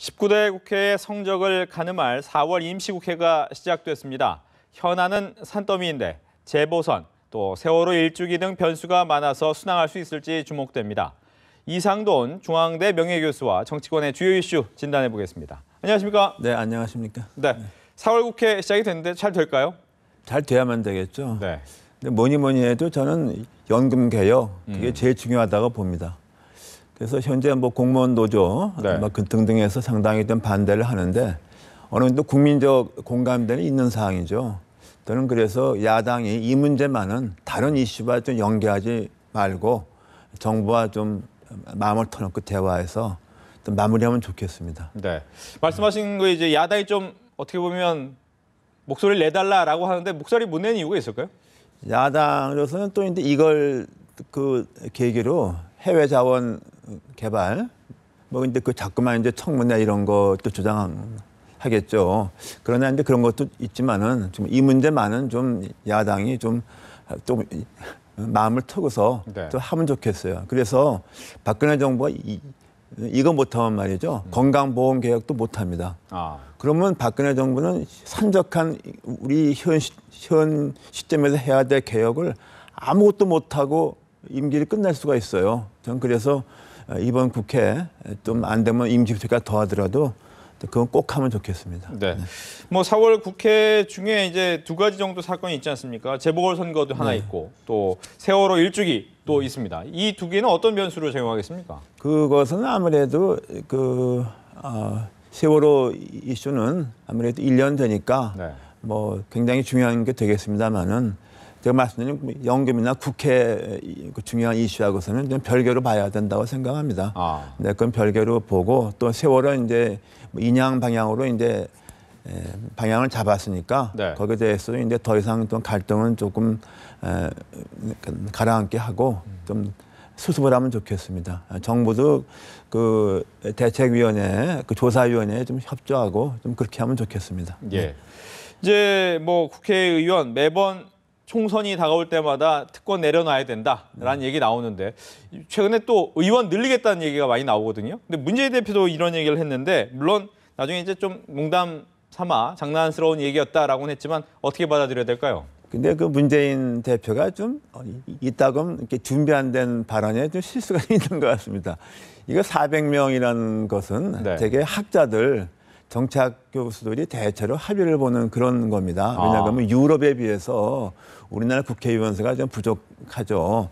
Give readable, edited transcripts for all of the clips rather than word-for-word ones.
19대 국회의 성적을 가늠할 4월 임시국회가 시작됐습니다. 현안은 산더미인데 재보선, 또 세월호 일주기 등 변수가 많아서 순항할 수 있을지 주목됩니다. 이상돈 중앙대 명예교수와 정치권의 주요 이슈 진단해보겠습니다. 안녕하십니까? 네, 안녕하십니까? 네, 4월 국회 시작이 됐는데 잘 될까요? 잘 돼야만 되겠죠. 네. 근데 뭐니 해도 저는 연금 개혁 그게 제일 중요하다고 봅니다. 그래서 현재 뭐 공무원 노조 네. 등등에서 상당히 좀 반대를 하는데 어느 정도 국민적 공감대는 있는 사항이죠. 저는 그래서 야당이 이 문제만은 다른 이슈와 좀 연계하지 말고 정부와 좀 마음을 터놓고 대화해서 좀 마무리하면 좋겠습니다. 네. 말씀하신 거 이제 야당이 좀 어떻게 보면 목소리를 내달라라고 하는데 목소리 못 내는 이유가 있을까요? 야당으로서는 또 이제 이걸 그 계기로 해외 자원 개발 뭐 근데 그 자꾸만 이제 청문회 이런 것도 주장하겠죠. 그러나 이제 그런 것도 있지만은 좀 이 문제만은 좀 야당이 좀 마음을 터고서 네. 좀 하면 좋겠어요. 그래서 박근혜 정부가 이거 못하면 말이죠. 건강보험 개혁도 못합니다. 그러면 박근혜 정부는 산적한 우리 현 시점에서 해야 될 개혁을 아무것도 못하고 임기를 끝날 수가 있어요. 저는 그래서 이번 국회 좀 안 되면 임시국회가 더 하더라도 그건 꼭 하면 좋겠습니다. 네. 뭐 4월 국회 중에 이제 두 가지 정도 사건이 있지 않습니까? 재보궐선거도 하나 있고 또 세월호 일주기 또 있습니다. 이 두 개는 어떤 변수로 작용하겠습니까? 그것은 아무래도 세월호 이슈는 아무래도 1년 되니까 네. 뭐 굉장히 중요한 게 되겠습니다만은 제가 말씀드린 연금이나 국회 중요한 이슈하고서는 좀 별개로 봐야 된다고 생각합니다. 네, 그건 별개로 보고 또 세월호 이제 인양 방향으로 이제 방향을 잡았으니까 네. 거기에 대해서 이제 더 이상 좀 갈등은 조금 가라앉게 하고 좀 수습을 하면 좋겠습니다. 정부도 그 대책위원회, 그 조사위원회에 좀 협조하고 좀 그렇게 하면 좋겠습니다. 예. 이제 뭐 국회의원 매번 총선이 다가올 때마다 특권 내려놔야 된다라는 얘기 나오는데 최근에 또 의원 늘리겠다는 얘기가 많이 나오거든요. 근데 문재인 대표도 이런 얘기를 했는데 물론 나중에 이제 좀 농담 삼아 장난스러운 얘기였다라고는 했지만 어떻게 받아들여야 될까요? 근데 그 문재인 대표가 좀 이따금 이렇게 준비 안 된 발언에 좀 실수가 있는 것 같습니다. 이거 400명이라는 것은 네. 되게 학자들, 정치학 교수들이 대체로 합의를 보는 그런 겁니다. 왜냐하면 유럽에 비해서 우리나라 국회의원 수가 좀 부족하죠.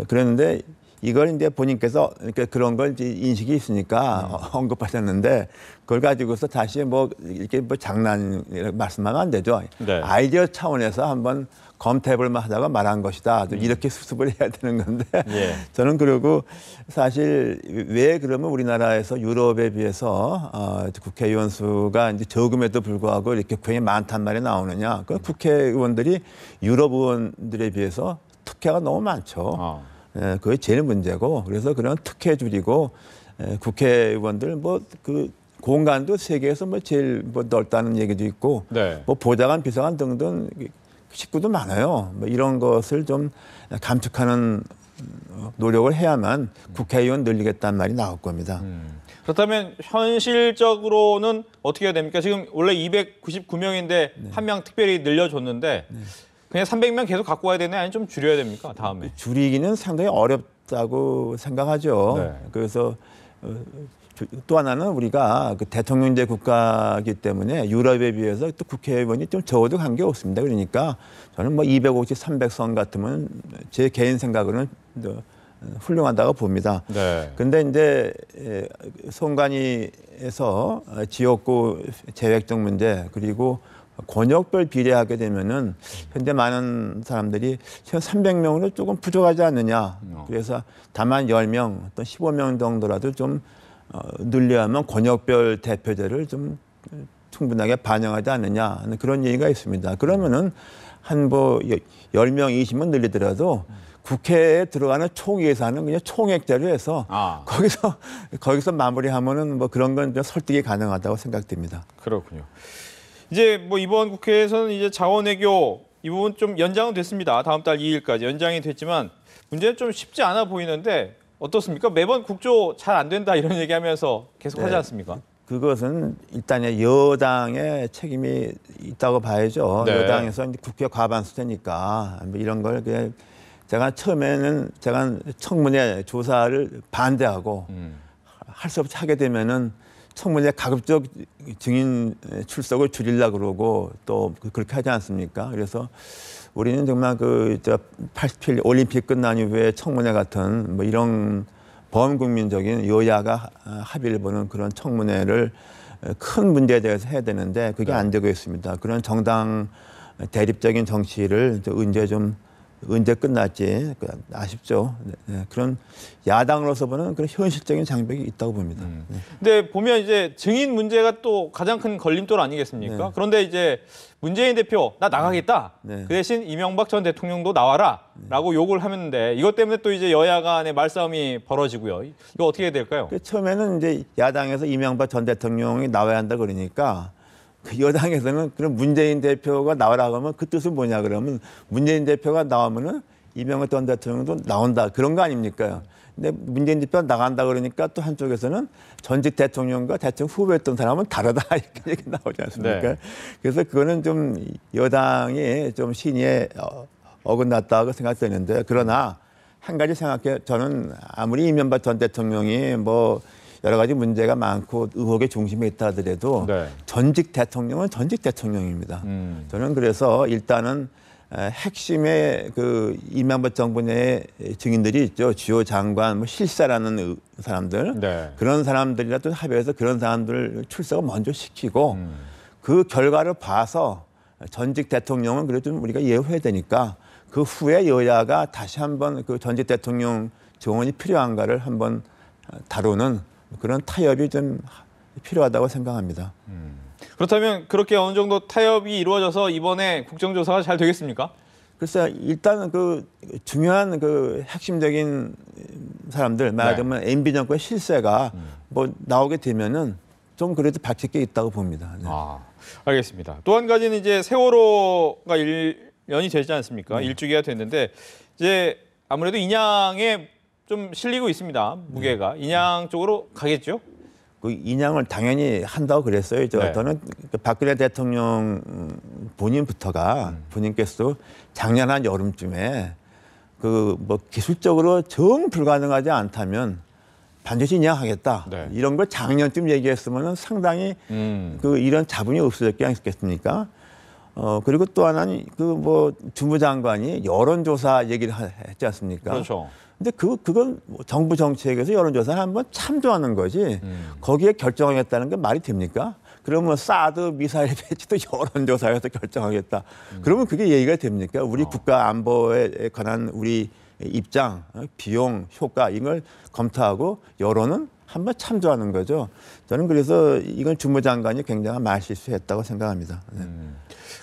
그런데 이걸 이제 본인께서 이렇게 그런 걸 이제 인식이 있으니까 언급하셨는데 그걸 가지고서 다시 뭐 이렇게 뭐 장난 말씀하면 안 되죠. 네. 아이디어 차원에서 한번 검토해볼만 하다가 말한 것이다. 이렇게 수습을 해야 되는 건데 예. 저는 그리고 사실 왜 그러면 우리나라에서 유럽에 비해서 국회의원 수가 이제 적음에도 불구하고 이렇게 굉장히 많단 말이 나오느냐. 그 국회의원들이 유럽 의원들에 비해서 특혜가 너무 많죠. 그게 제일 문제고 그래서 그런 특혜 줄이고 국회의원들 뭐 그 공간도 세계에서 뭐 제일 뭐 넓다는 얘기도 있고 네. 뭐 보좌관, 비서관 등등 식구도 많아요. 뭐 이런 것을 좀 감축하는 노력을 해야만 국회의원 늘리겠다는 말이 나올 겁니다. 그렇다면 현실적으로는 어떻게 해야 됩니까? 지금 원래 299명인데 한 명 특별히 늘려줬는데 그냥 300명 계속 갖고 와야 되나요? 아니면 좀 줄여야 됩니까? 다음에. 줄이기는 상당히 어렵다고 생각하죠. 네. 그래서 또 하나는 우리가 그 대통령제 국가이기 때문에 유럽에 비해서 또 국회의원이 좀 적어도 관계없습니다. 그러니까 저는 뭐 250, 300선 같으면 제 개인 생각으로는 훌륭하다고 봅니다. 그런데 이제 선관위에서 지역구 재획정 문제 그리고 권역별 비례하게 되면은 현재 많은 사람들이 300명으로 조금 부족하지 않느냐. 그래서 다만 10명, 또 15명 정도라도 좀 늘려야만 권역별 대표제를 좀 충분하게 반영하지 않느냐 하는 그런 얘기가 있습니다. 그러면은 한 뭐 10명, 20명 늘리더라도 국회에 들어가는 총 예산은 그냥 총액대로 해서 거기서 마무리하면은 뭐 그런 건 좀 설득이 가능하다고 생각됩니다. 그렇군요. 이제 뭐 이번 국회에서는 이제 자원외교 이 부분 좀 연장은 됐습니다. 다음 달 2일까지 연장이 됐지만 문제는 좀 쉽지 않아 보이는데 어떻습니까? 매번 국조 잘 안 된다 이런 얘기하면서 계속 하지 않습니까? 그것은 일단의 여당의 책임이 있다고 봐야죠. 네. 여당에서 이제 국회 과반수제니까 뭐 이런 걸 제가 처음에는 제가 청문회 조사를 반대하고 할 수 없이 하게 되면은 청문회 가급적 증인 출석을 줄이려고 그러고 또 그렇게 하지 않습니까? 그래서 우리는 정말 87 올림픽 끝난 이후에 청문회 같은 뭐 이런 범국민적인 여야가 합의를 보는 그런 청문회를 큰 문제에 대해서 해야 되는데 그게 안 되고 있습니다. 그런 정당 대립적인 정치를 언제 끝났지 아쉽죠. 네, 그런 야당으로서 보는 그런 현실적인 장벽이 있다고 봅니다. 근데 보면 이제 증인 문제가 또 가장 큰 걸림돌 아니겠습니까? 네. 그런데 이제 문재인 대표 나 나가겠다. 네. 그 대신 이명박 전 대통령도 나와라라고 욕을 하는데 이것 때문에 또 이제 여야 간의 말싸움이 벌어지고요. 이거 어떻게 해야 될까요? 처음에는 이제 야당에서 이명박 전 대통령이 나와야 한다 그러니까 그 여당에서는 그럼 문재인 대표가 나오라고 하면 그 뜻은 뭐냐 그러면 문재인 대표가 나오면은 이명박 전 대통령도 나온다 그런 거 아닙니까? 근데 문재인 대표가 나간다 그러니까 또 한쪽에서는 전직 대통령과 대통령 후보였던 사람은 다르다 이렇게 얘기 나오지 않습니까? 네. 그래서 그거는 좀 여당이 좀 신의에 어긋났다고 생각되는데 그러나 한 가지 생각해 저는 아무리 이명박 전 대통령이 뭐 여러 가지 문제가 많고 의혹의 중심에 있다 하더라도 네. 전직 대통령은 전직 대통령입니다. 저는 그래서 일단은 핵심의 그 이명박 정부 내 증인들이 있죠. 주요 장관, 뭐 실세라는 사람들. 네. 그런 사람들이라도 합의해서 그런 사람들 출석을 먼저 시키고 그 결과를 봐서 전직 대통령은 그래도 좀 우리가 예우해야 되니까 그 후에 여야가 다시 한번 그 전직 대통령 정원이 필요한가를 한번 다루는 그런 타협이 좀 필요하다고 생각합니다. 그렇다면 그렇게 어느 정도 타협이 이루어져서 이번에 국정조사가 잘 되겠습니까? 글쎄 일단은 그 중요한 그 핵심적인 사람들 말하자면 MB 정권의 실세가 뭐 나오게 되면은 좀 그래도 밝힐 게 있다고 봅니다. 네. 아, 알겠습니다. 또 한 가지는 이제 세월호가 1년이 되지 않습니까? 일주기가 됐는데 이제 아무래도 인양에 좀 실리고 있습니다. 무게가 인양 쪽으로 가겠죠? 그 인양을 당연히 한다고 그랬어요. 네. 저는 박근혜 대통령 본인께서도 작년 한 여름쯤에 그 뭐 기술적으로 정 불가능하지 않다면 반드시 인양하겠다. 네. 이런 걸 작년쯤 얘기했으면 상당히 그 이런 자본이 없어졌지 않겠습니까? 그리고 또 하나는 그 뭐 주무장관이 여론조사 얘기를 했지 않습니까? 그렇죠. 근데 그건 정부 정책에서 여론조사를 한번 참조하는 거지 거기에 결정하겠다는 게 말이 됩니까? 그러면 사드 미사일 배치도 여론조사에서 결정하겠다. 그러면 그게 얘기가 됩니까? 우리 국가 안보에 관한 우리 입장, 비용, 효과 이걸 검토하고 여론은 한번 참조하는 거죠. 저는 그래서 이건 주무장관이 굉장한 말실수했다고 생각합니다. 네.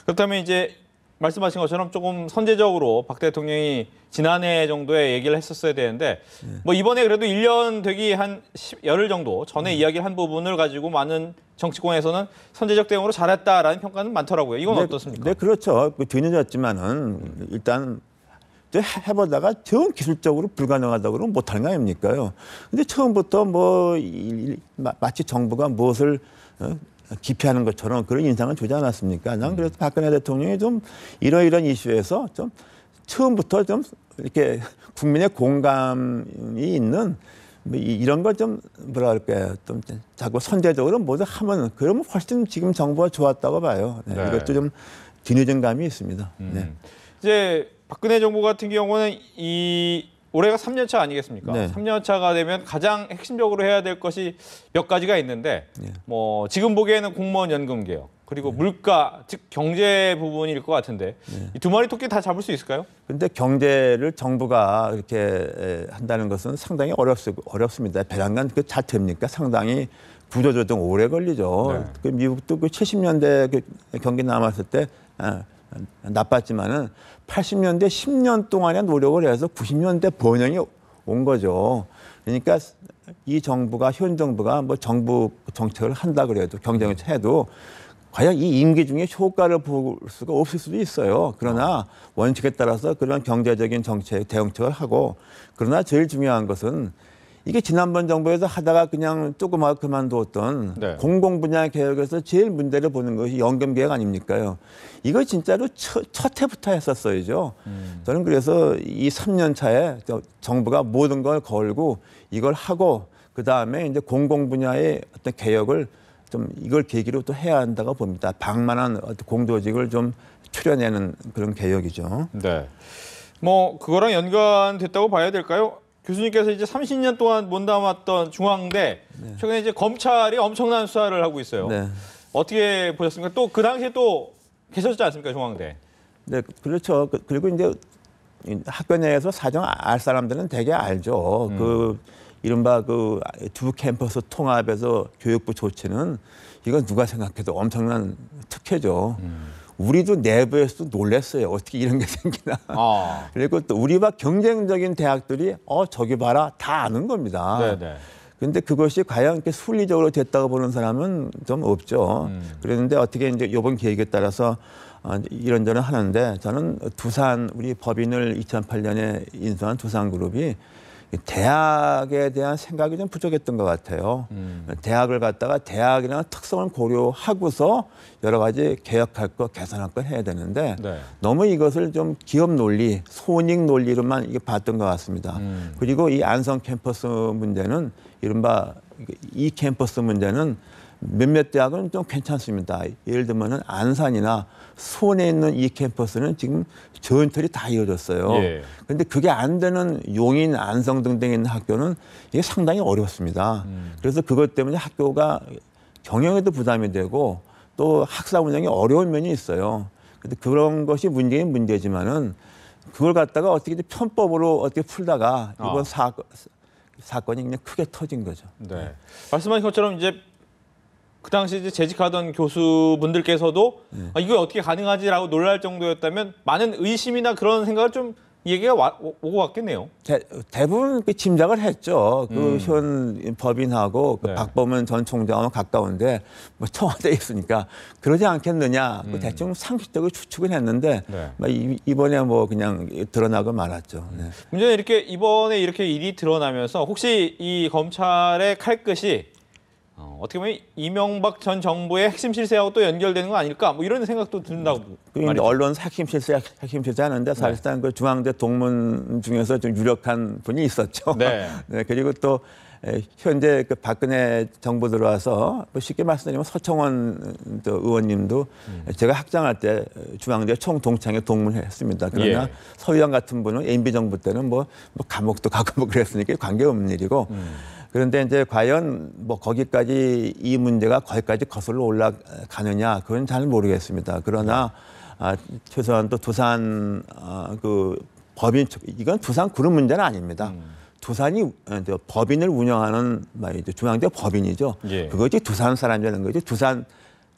그렇다면 이제 말씀하신 것처럼 조금 선제적으로 박 대통령이 지난해 정도에 얘기를 했었어야 되는데 뭐 이번에 그래도 1년 되기 한 열흘 정도 전에 이야기를 한 부분을 가지고 많은 정치권에서는 선제적 대응으로 잘했다라는 평가는 많더라고요. 이건 어떻습니까? 네, 그렇죠. 뒤늦었지만은 일단 해보다가 정 기술적으로 불가능하다고 그러면 못하는 거 아닙니까요? 근데 처음부터 뭐 마치 정부가 무엇을 기피하는 것처럼 그런 인상을 주지 않았습니까? 난 그래서 박근혜 대통령이 좀 이런 이슈에서 좀 처음부터 좀 이렇게 국민의 공감이 있는 뭐 이런 걸 좀 뭐라 그럴까요? 좀 자꾸 선제적으로 모두 하면 그러면 훨씬 지금 정부가 좋았다고 봐요. 네, 네. 이것도 좀 뒤늦은 감이 있습니다. 네. 이제 박근혜 정부 같은 경우는 올해가 3년 차 아니겠습니까? 네. 3년 차가 되면 가장 핵심적으로 해야 될 것이 몇 가지가 있는데 네. 뭐 지금 보기에는 공무원 연금 개혁 그리고 물가 즉 경제 부분일 것 같은데 이 두 마리 토끼 다 잡을 수 있을까요? 근데 경제를 정부가 이렇게 한다는 것은 상당히 어렵습니다. 배란간 그 자체입니까? 상당히 구조조정 오래 걸리죠. 네. 그 미국도 그 70년대 그 경기 남았을 때 나빴지만은 80년대 10년 동안의 노력을 해서 90년대 번영이 온 거죠. 그러니까 이 정부가 현 정부가 뭐 정부 정책을 한다 그래도 경제정책 해도 과연 이 임기 중에 효과를 볼 수가 없을 수도 있어요. 그러나 원칙에 따라서 그런 경제적인 정책, 대응책을 하고 그러나 제일 중요한 것은 이게 지난번 정부에서 하다가 그냥 조그마하게 그만두었던 네. 공공 분야 개혁에서 제일 문제를 보는 것이 연금 개혁 아닙니까요? 이거 진짜로 첫 해부터 했었어야죠. 저는 그래서 이 3년 차에 정부가 모든 걸 걸고 이걸 하고 그 다음에 이제 공공 분야의 어떤 개혁을 좀 이걸 계기로 또 해야 한다고 봅니다. 방만한 어떤 공조직을 좀 추려내는 그런 개혁이죠. 네. 뭐 그거랑 연관됐다고 봐야 될까요? 교수님께서 이제 30년 동안 몸담았던 중앙대 최근에 이제 검찰이 엄청난 수사를 하고 있어요. 네. 어떻게 보셨습니까? 또 그 당시에 또 계셨지 않습니까, 중앙대? 네, 그렇죠. 그리고 이제 학교 내에서 사정 알 사람들은 되게 알죠. 그 이른바 그 두 캠퍼스 통합에서 교육부 조치는 이건 누가 생각해도 엄청난 특혜죠. 우리도 내부에서도 놀랐어요. 어떻게 이런 게 생기나. 아. 그리고 또 우리와 경쟁적인 대학들이 저기 봐라 다 아는 겁니다. 네네. 근데 그것이 과연 이렇게 순리적으로 됐다고 보는 사람은 좀 없죠. 그랬는데 어떻게 이제 이번 계획에 따라서 이런저런 하는데 저는 두산 우리 법인을 2008년에 인수한 두산그룹이 대학에 대한 생각이 좀 부족했던 것 같아요. 대학을 갖다가 대학이라는 특성을 고려하고서 여러 가지 개혁할 거, 개선할 거 해야 되는데 네. 너무 이것을 좀 기업 논리, 손익 논리로만 이게 봤던 것 같습니다. 그리고 이 안성 캠퍼스 문제는 이른바 이 캠퍼스 문제는 몇몇 대학은 좀 괜찮습니다. 예를 들면은 안산이나 수원에 있는 이 캠퍼스는 지금 전철이 다 이어졌어요. 그런데 그게 안 되는 용인, 안성 등등에 있는 학교는 이게 상당히 어렵습니다. 그래서 그것 때문에 학교가 경영에도 부담이 되고 또 학사 운영이 어려운 면이 있어요. 근데 그런 것이 문제인 문제지만은 그걸 갖다가 어떻게 편법으로 어떻게 풀다가 이번 사건이 그냥 크게 터진 거죠. 네. 말씀하신 것처럼 이제 그 당시 이제 재직하던 교수분들께서도 이거 어떻게 가능하지라고 놀랄 정도였다면 많은 의심이나 그런 생각을 좀 얘기가 오고 갔겠네요. 대부분 그 짐작을 했죠. 그 현 법인하고 그 네. 박범은 전 총장하고 가까운데 뭐 청와대에 있으니까 그러지 않겠느냐. 대충 상식적으로 추측은 했는데 네. 뭐 이번에 뭐 그냥 드러나고 말았죠. 네. 문제는 이렇게 이번에 이렇게 일이 드러나면서 혹시 이 검찰의 칼끝이 어떻게 보면 이명박 전 정부의 핵심 실세하고 또 연결되는 거 아닐까? 뭐 이런 생각도 든다고 말이죠. 언론 핵심 실세 하는데 사실상 그 중앙대 동문 중에서 좀 유력한 분이 있었죠. 네. 네, 그리고 또 현재 그 박근혜 정부 들어와서 뭐 쉽게 말씀드리면 서청원 의원님도 제가 학장할 때 중앙대 총동창회 동문했습니다. 그러나 예. 서 의원 같은 분은 MB 정부 때는 뭐 감옥도 가고 뭐 그랬으니까 관계없는 일이고. 그런데 이제 과연 뭐 거기까지 이 문제가 거기까지 거슬러 올라가느냐 그건 잘 모르겠습니다. 그러나 최소한 또 두산 그 법인 이건 두산 그룹 문제는 아닙니다. 두산이 법인을 운영하는 말이죠. 중앙대 법인이죠. 예. 그것이 두산 사람이라는 거죠.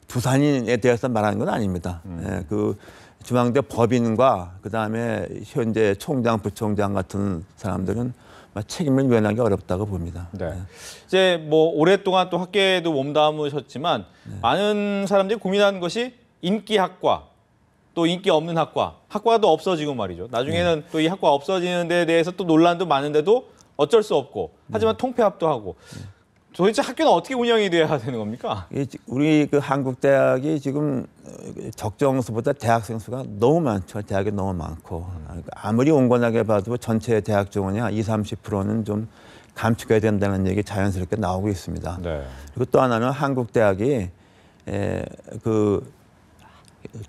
두산인에 대해서 말하는 건 아닙니다. 예, 그 중앙대 법인과 그 다음에 현재 총장, 부총장 같은 사람들은 책임을 면하기 어렵다고 봅니다. 네. 이제 뭐 오랫동안 또 학계에도 몸담으셨지만 많은 사람들이 고민하는 것이 인기 학과, 또 인기 없는 학과, 학과도 없어지고 말이죠. 나중에는 또 이 학과 없어지는 데 대해서 또 논란도 많은데도 어쩔 수 없고 하지만 통폐합도 하고 도대체 학교는 어떻게 운영이 돼야 되는 겁니까? 우리 그 한국 대학이 지금 적정 수보다 대학생 수가 너무 많죠. 대학이 너무 많고 아무리 온건하게 봐도 전체 대학 정원이 한 20-30%는 좀 감축해야 된다는 얘기 자연스럽게 나오고 있습니다. 네. 그리고 또 하나는 한국 대학이 그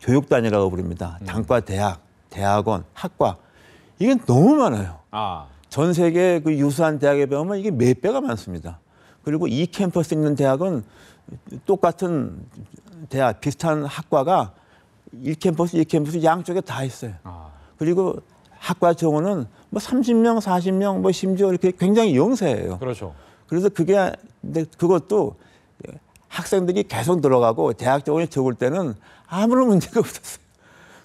교육단이라고 부릅니다. 단과 대학, 대학원, 학과 이게 너무 많아요. 전 세계 그 유수한 대학에 비하면 이게 몇 배가 많습니다. 그리고 이 캠퍼스에 있는 대학은 똑같은 대학, 비슷한 학과가 1캠퍼스, 2캠퍼스 양쪽에 다 있어요. 그리고 학과 정원은 뭐 30명, 40명, 뭐 심지어 이렇게 굉장히 영세해요. 그렇죠. 그래서 근데 그것도 학생들이 계속 들어가고 대학 정원이 적을 때는 아무런 문제가 없었어요.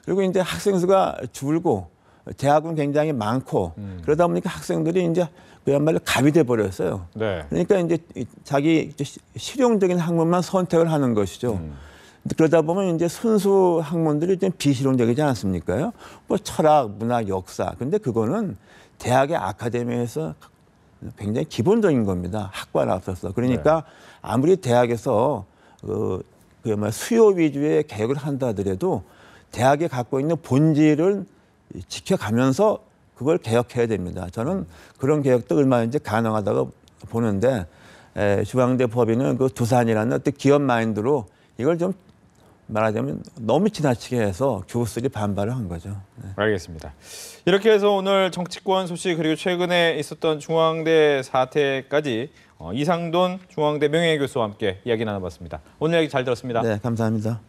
그리고 이제 학생 수가 줄고 대학은 굉장히 많고 그러다 보니까 학생들이 이제 그야말로 갑이 돼 버렸어요. 네. 그러니까 이제 자기 실용적인 학문만 선택을 하는 것이죠. 그러다 보면 이제 순수 학문들이 좀 비실용적이지 않습니까요? 뭐 철학, 문학, 역사. 근데 그거는 대학의 아카데미에서 굉장히 기본적인 겁니다. 학과에 앞서서. 그러니까 아무리 대학에서 수요 위주의 개혁을 한다 하더라도 대학이 갖고 있는 본질을 지켜가면서 그걸 개혁해야 됩니다. 저는 그런 개혁도 얼마든지 가능하다고 보는데 중앙대 법인은 그 두산이라는 또 기업 마인드로 이걸 좀 말하자면 너무 지나치게 해서 교수들이 반발을 한 거죠. 네. 알겠습니다. 이렇게 해서 오늘 정치권 소식 그리고 최근에 있었던 중앙대 사태까지 이상돈 중앙대 명예교수와 함께 이야기 나눠봤습니다. 오늘 이야기 잘 들었습니다. 네, 감사합니다.